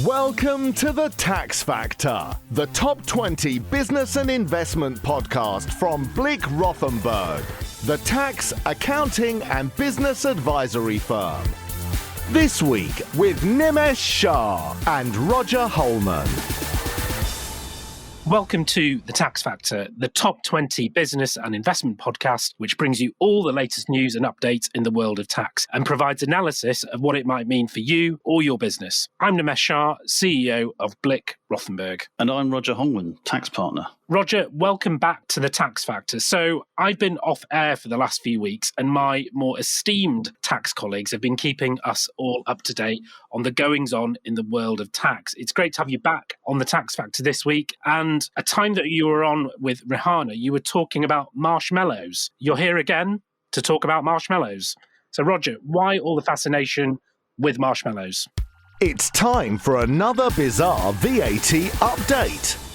Welcome to The Tax Factor, the top 20 business and investment podcast from Blick Rothenberg, the tax, accounting and business advisory firm. This week with Nimesh, Shah and Roger Holman. Welcome to The Tax Factor, the top 20 business and investment podcast, which brings you all the latest news and updates in the world of tax and provides analysis of what it might mean for you or your business. I'm Nimesh Shah, CEO of Blick Rothenberg. And I'm Roger Holman, tax partner. Roger, welcome back to The Tax Factor. So I've been off air for the last few weeks and my more esteemed tax colleagues have been keeping us all up to date on the goings-on in the world of tax. It's great to have you back on The Tax Factor this week. And a time that you were on with Rihanna, you were talking about marshmallows. You're here again to talk about marshmallows. So Roger, why all the fascination with marshmallows? It's time for another bizarre VAT update.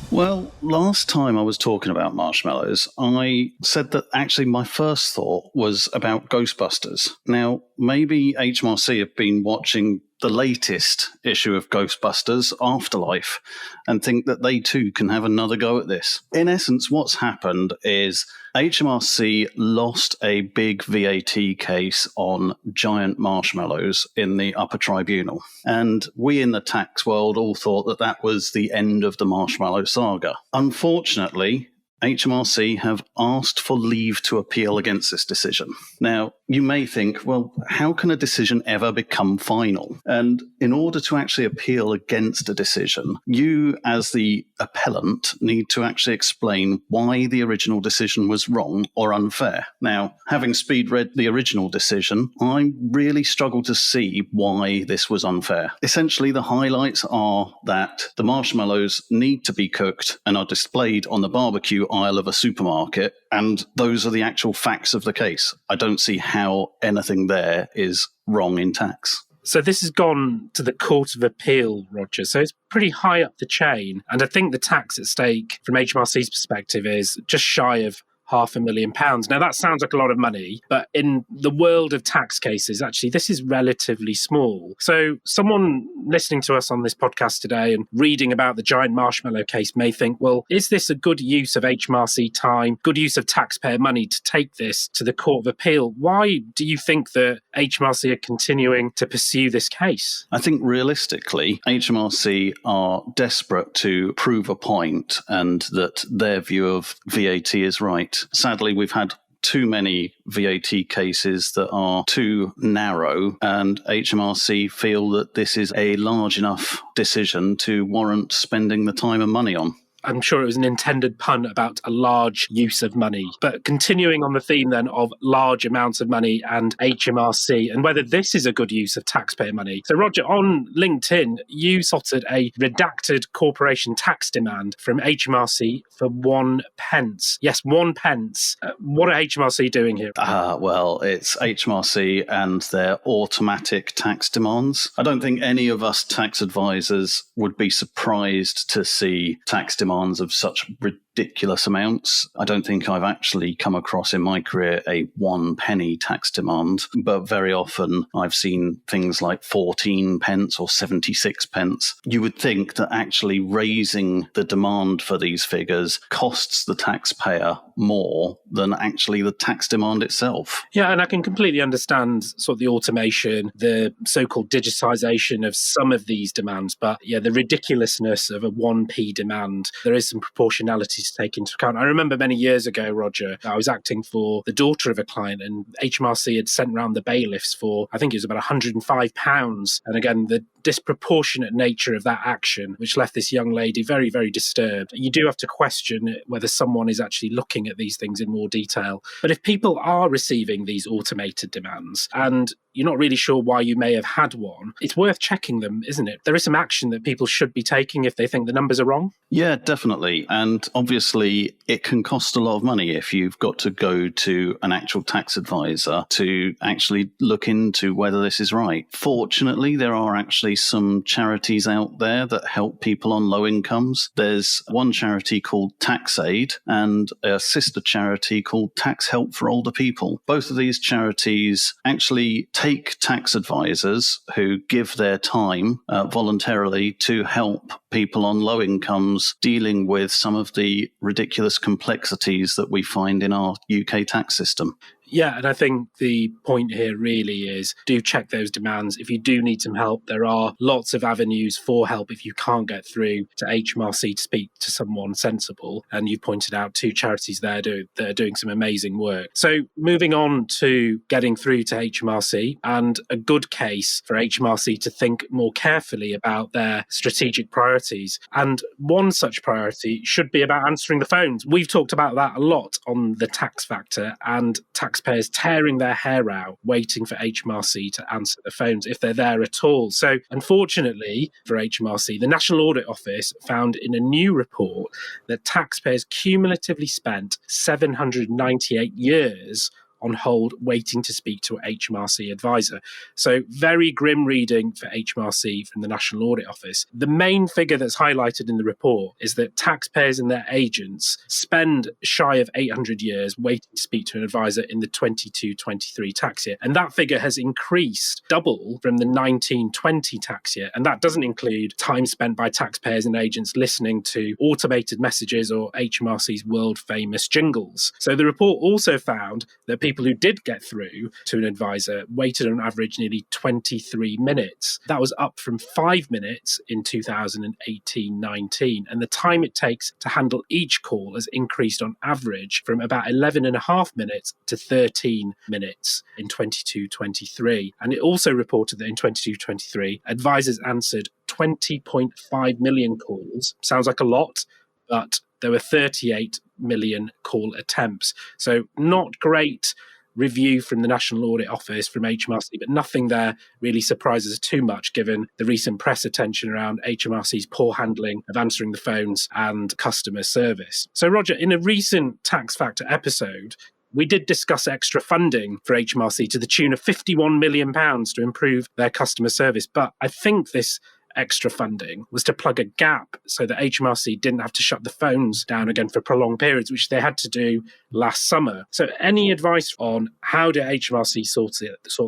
Well, last time I was talking about marshmallows, I said that actually my first thought was about Ghostbusters. Now, maybe HMRC have been watching the latest issue of Ghostbusters, Afterlife, and think that they too can have another go at this. In essence, what's happened is HMRC lost a big VAT case on giant marshmallows in the Upper Tribunal. And we in the tax world all thought that that was the end of the marshmallow saga. Unfortunately, HMRC have asked for leave to appeal against this decision. Now, you may think, well, how can a decision ever become final? And in order to actually appeal against a decision, you as the appellant need to actually explain why the original decision was wrong or unfair. Now, having speed read the original decision, I really struggle to see why this was unfair. Essentially, the highlights are that the marshmallows need to be cooked and are displayed on the barbecue aisle of a supermarket, and those are the actual facts of the case. I don't see how anything there is wrong in tax. So this has gone to the Court of Appeal, Roger. So it's pretty high up the chain. And I think the tax at stake from HMRC's perspective is just shy of £500,000. Now, that sounds like a lot of money, but in the world of tax cases, actually, this is relatively small. So someone listening to us on this podcast today and reading about the giant marshmallow case may think, well, is this a good use of HMRC time, good use of taxpayer money to take this to the Court of Appeal? Why do you think that HMRC are continuing to pursue this case? I think realistically, HMRC are desperate to prove a point and that their view of VAT is right. Sadly, we've had too many VAT cases that are too narrow, and HMRC feel that this is a large enough decision to warrant spending the time and money on. I'm sure it was an intended pun about a large use of money. But continuing on the theme then of large amounts of money and HMRC and whether this is a good use of taxpayer money. So Roger, on LinkedIn, you spotted a redacted corporation tax demand from HMRC for 1 pence. Yes, 1 pence. What are HMRC doing here? Well, it's HMRC and their automatic tax demands. I don't think any of us tax advisors would be surprised to see tax demands of such ridiculous amounts. I don't think I've actually come across in my career a 1 penny tax demand, but very often I've seen things like 14 pence or 76 pence. You would think that actually raising the demand for these figures costs the taxpayer more than actually the tax demand itself. Yeah, and I can completely understand sort of the automation, the so-called digitisation of some of these demands, but yeah, the ridiculousness of a 1p demand, there is some proportionality to take into account. I remember many years ago, Roger, I was acting for the daughter of a client and HMRC had sent round the bailiffs for, I think it was about £105. And again, the disproportionate nature of that action, which left this young lady very, very disturbed. You do have to question whether someone is actually looking at these things in more detail. But if people are receiving these automated demands and you're not really sure why you may have had one, it's worth checking them, isn't it? There is some action that people should be taking if they think the numbers are wrong. Yeah, definitely. And obviously, it can cost a lot of money if you've got to go to an actual tax advisor to actually look into whether this is right. Fortunately, there are actually some charities out there that help people on low incomes. There's one charity called Tax Aid and a sister charity called Tax Help for Older People. Both of these charities actually take tax advisors who give their time voluntarily to help people on low incomes dealing with some of the ridiculous complexities that we find in our UK tax system. Yeah, and I think the point here really is do check those demands. If you do need some help, there are lots of avenues for help if you can't get through to HMRC to speak to someone sensible. And you pointed out two charities there that are doing some amazing work. So moving on to getting through to HMRC, and a good case for HMRC to think more carefully about their strategic priorities. And one such priority should be about answering the phones. We've talked about that a lot on the tax factor, and taxpayers tearing their hair out waiting for HMRC to answer the phones if they're there at all. So unfortunately for HMRC, the National Audit Office found in a new report that taxpayers cumulatively spent 798 years on hold waiting to speak to an HMRC advisor. So very grim reading for HMRC from the National Audit Office. The main figure that's highlighted in the report is that taxpayers and their agents spend shy of 800 years waiting to speak to an advisor in the 22-23 tax year. And that figure has increased double from the 19-20 tax year. And that doesn't include time spent by taxpayers and agents listening to automated messages or HMRC's world famous jingles. So the report also found that people who did get through to an advisor waited on average nearly 23 minutes. That was up from 5 minutes in 2018-19. And the time it takes to handle each call has increased on average from about 11 and a half minutes to 13 minutes in 22-23. And it also reported that in 22-23, advisors answered 20.5 million calls. Sounds like a lot, but there were 38 million call attempts. So not great review from the National Audit Office, from HMRC, but nothing there really surprises us too much given the recent press attention around HMRC's poor handling of answering the phones and customer service. So Roger, in a recent Tax Factor episode, we did discuss extra funding for HMRC to the tune of £51 million to improve their customer service. But I think this extra funding was to plug a gap so that HMRC didn't have to shut the phones down again for prolonged periods, which they had to do last summer. So any advice on how do HMRC sort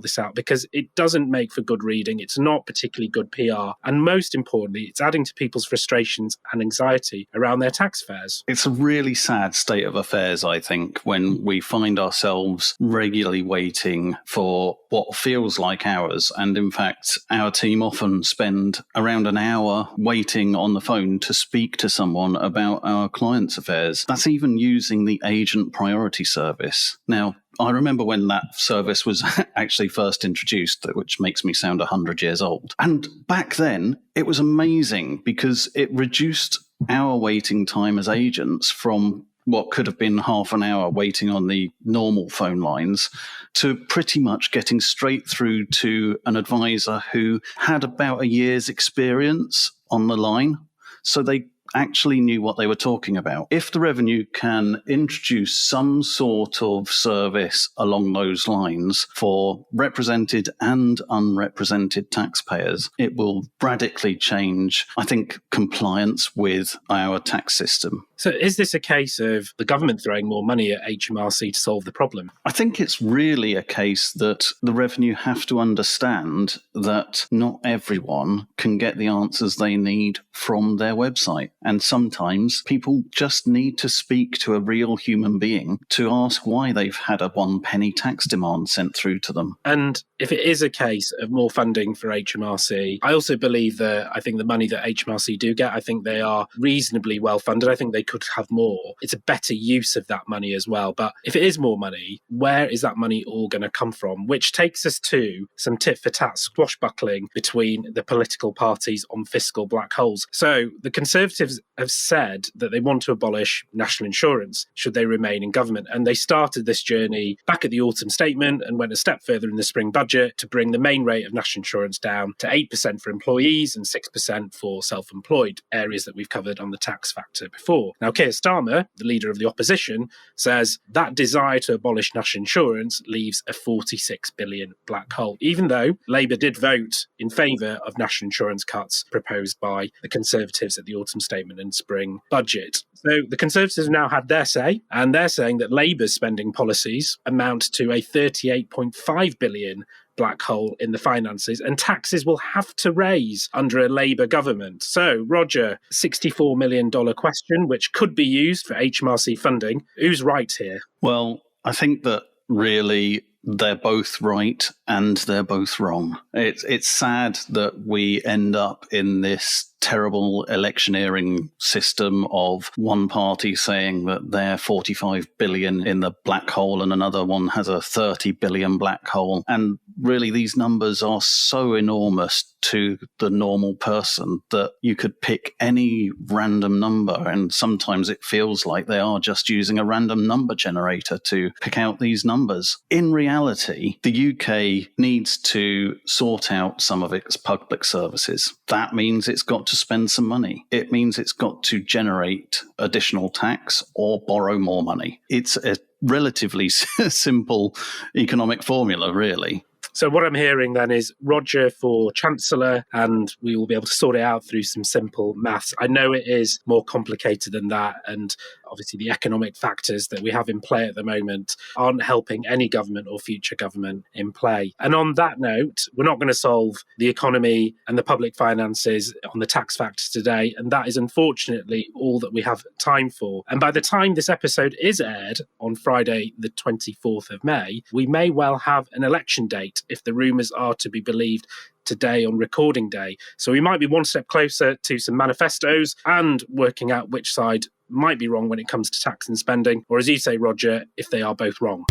this out? Because it doesn't make for good reading. It's not particularly good PR. And most importantly, it's adding to people's frustrations and anxiety around their tax affairs. It's a really sad state of affairs, I think, when we find ourselves regularly waiting for what feels like hours. And in fact, our team often spend around an hour waiting on the phone to speak to someone about our clients' affairs. That's even using the agent priority service. Now, I remember when that service was actually first introduced, which makes me sound 100 years old. And back then, it was amazing because it reduced our waiting time as agents from what could have been half an hour waiting on the normal phone lines to pretty much getting straight through to an advisor who had about a year's experience on the line. So they actually knew what they were talking about. If the revenue can introduce some sort of service along those lines for represented and unrepresented taxpayers, it will radically change, I think, compliance with our tax system. So is this a case of the government throwing more money at HMRC to solve the problem? I think it's really a case that the revenue have to understand that not everyone can get the answers they need from their website. And sometimes people just need to speak to a real human being to ask why they've had a 1 penny tax demand sent through to them. And if it is a case of more funding for HMRC, I also believe that I think the money that HMRC do get, I think they are reasonably well funded. I think they could have more. It's a better use of that money as well. But if it is more money, where is that money all going to come from? Which takes us to some tit for tat swashbuckling between the political parties on fiscal black holes. So the Conservatives have said that they want to abolish national insurance should they remain in government. And they started this journey back at the autumn statement and went a step further in the spring budget to bring the main rate of national insurance down to 8% for employees and 6% for self-employed, areas that we've covered on the tax factor before. Now, Keir Starmer, the leader of the opposition, says that desire to abolish national insurance leaves a 46 billion black hole, even though Labour did vote in favour of national insurance cuts proposed by the Conservatives at the autumn statement and spring budget. So the Conservatives have now had their say, and they're saying that Labour's spending policies amount to a £38.5 billion black hole in the finances, and taxes will have to raise under a Labour government. So, Roger, $64 million question, which could be used for HMRC funding. Who's right here? Well, I think that really they're both right and they're both wrong. It's sad that we end up in this terrible electioneering system of one party saying that they're 45 billion in the black hole and another one has a 30 billion black hole. And really, these numbers are so enormous to the normal person that you could pick any random number, and sometimes it feels like they are just using a random number generator to pick out these numbers. In reality, the UK needs to sort out some of its public services. That means it's got to spend some money. It means it's got to generate additional tax or borrow more money. It's a relatively simple economic formula, really. So what I'm hearing then is Roger for Chancellor, and we will be able to sort it out through some simple maths. I know it is more complicated than that, and obviously the economic factors that we have in play at the moment aren't helping any government or future government in play. And on that note, we're not going to solve the economy and the public finances on the tax factor today, and that is unfortunately all that we have time for. And by the time this episode is aired on Friday, the 24th of May, we may well have an election date if the rumours are to be believed today on recording day. So we might be one step closer to some manifestos and working out which side might be wrong when it comes to tax and spending, or as you say, Roger, if they are both wrong.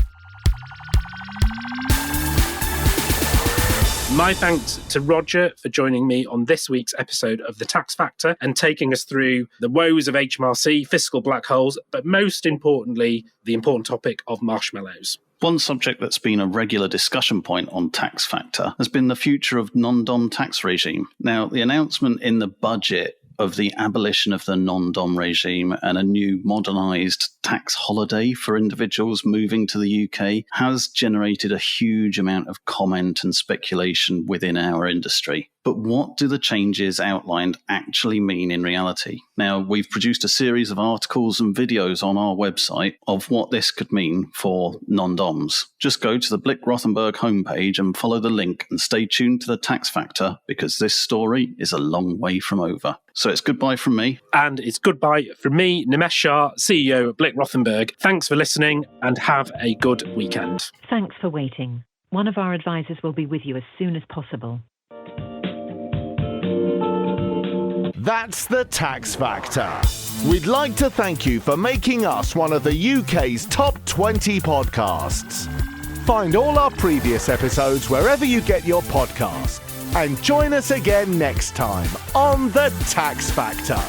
My thanks to Roger for joining me on this week's episode of The Tax Factor and taking us through the woes of HMRC, fiscal black holes, but most importantly, the important topic of marshmallows. One subject that's been a regular discussion point on Tax Factor has been the future of non-dom tax regime. Now, the announcement in the budget of the abolition of the non-dom regime and a new modernised tax holiday for individuals moving to the UK has generated a huge amount of comment and speculation within our industry. But what do the changes outlined actually mean in reality? Now, we've produced a series of articles and videos on our website of what this could mean for non-doms. Just go to the Blick Rothenberg homepage and follow the link and stay tuned to the Tax Factor, because this story is a long way from over. So it's goodbye from me. And it's goodbye from me, Nimesh Shah, CEO of Blick Rothenberg. Thanks for listening and have a good weekend. Thanks for waiting. One of our advisors will be with you as soon as possible. That's the Tax Factor. We'd like to thank you for making us one of the UK's top 20 podcasts. Find all our previous episodes wherever you get your podcasts. And join us again next time on the Tax Factor.